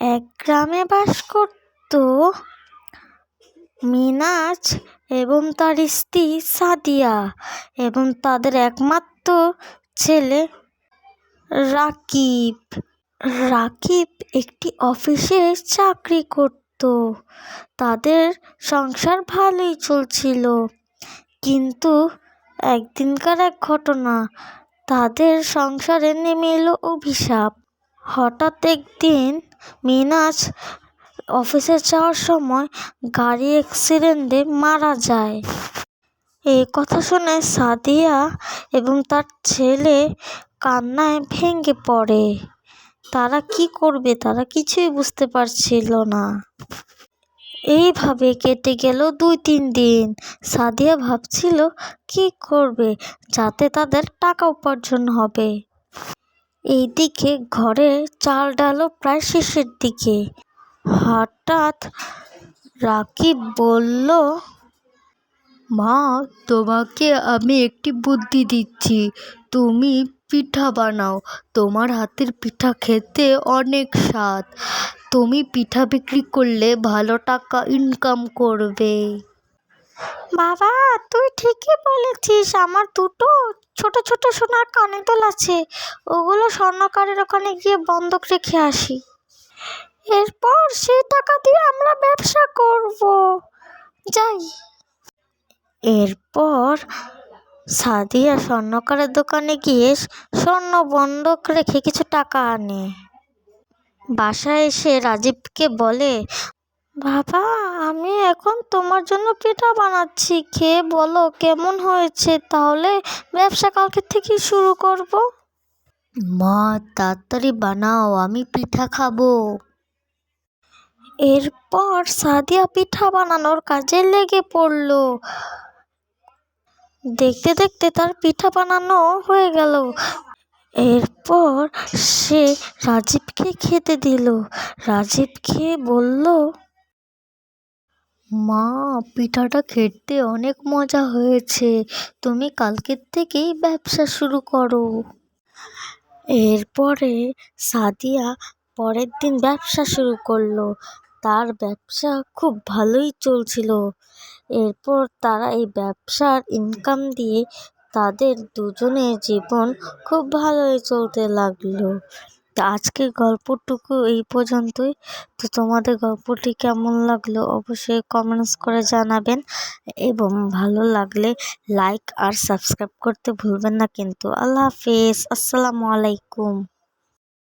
এক গ্রামে বাস করত মিনাজ এবং তার স্ত্রী সাদিয়া এবং তাদের একমাত্র ছেলে রাকিব। রাকিব একটি অফিসে চাকরি করত। তাদের সংসার ভালোই চলছিল, কিন্তু একদিনকার এক ঘটনা তাদের সংসারে নেমে এলো অভিশাপ। হঠাৎ একদিন মিনাজ অফিসে যাওয়ার সময় গাড়ি অ্যাক্সিডেন্টে মারা যায়। এই কথা শুনে সাদিয়া এবং তার ছেলে কান্নায় ভেঙে পড়ে। তারা কি করবে তারা কিছুই বুঝতে পারছিল না। এইভাবে কেটে গেল 2-3 দিন। সাদিয়া ভাবছিল কি করবে যাতে তাদের টাকা উপার্জন হবে। এইদিকে ঘরে চাল ডালও প্রায় শেষের দিকে। হঠাৎ রাকিব বলল, মা, তোমাকে আমি একটি বুদ্ধি দিচ্ছি। তুমি পিঠা বানাও। তোমার হাতের পিঠা খেতে অনেক স্বাদ। তুমি পিঠা বিক্রি করলে ভালো টাকা ইনকাম করবে। বাবা, তুই ঠিকই বলেছিস। আমার দুটো ছোট ছোট সোনার কানের দুল আছে, ওগুলো স্বর্ণকারের ওখানে গিয়ে বন্ধক রেখে আসি। এরপর সেই টাকা দিয়ে আমরা ব্যবসা করব। যাই। এরপর সাদিয়া স্বর্ণকারের দোকানে গিয়ে স্বর্ণ বন্ধক রেখে কিছু টাকা আনে। বাসায় এসে রাজীবকে বলে, বাবা, আমি এখন তোমার জন্য পিঠা বানাচ্ছি, খেয়ে বলো কেমন হয়েছে, তাহলে ব্যবসা কালকে থেকেই শুরু করব। মা, তাড়াতাড়ি বানাও, আমি পিঠা খাবো। এরপর সাদিয়া পিঠা বানানোর কাজে লেগে পড়ল। দেখতে দেখতে তার পিঠা বানানো হয়ে গেল। এরপর সে রাজীবকে খেতে দিল। রাজীব খেয়ে বলল, মা, পিঠাটা খেতে অনেক মজা হয়েছে। তুমি কালকের থেকেই ব্যবসা শুরু করো। এরপরে সাদিয়া পরের দিন ব্যবসা শুরু করলো। তার ব্যবসা খুব ভালোই চলছিল। এরপর তারা এই ব্যবসার ইনকাম দিয়ে তাদের দুজনের জীবন খুব ভালোই চলতে লাগলো। তো আজকের গল্পটুকু এই পর্যন্তই। তো তোমাদের গল্পটি কেমন লাগলো অবশ্যই কমেন্টস করে জানাবেন, এবং ভালো লাগলে লাইক আর সাবস্ক্রাইব করতে ভুলবেন না কিন্তু। আল্লাহ হাফেজ, আসসালামু আলাইকুম।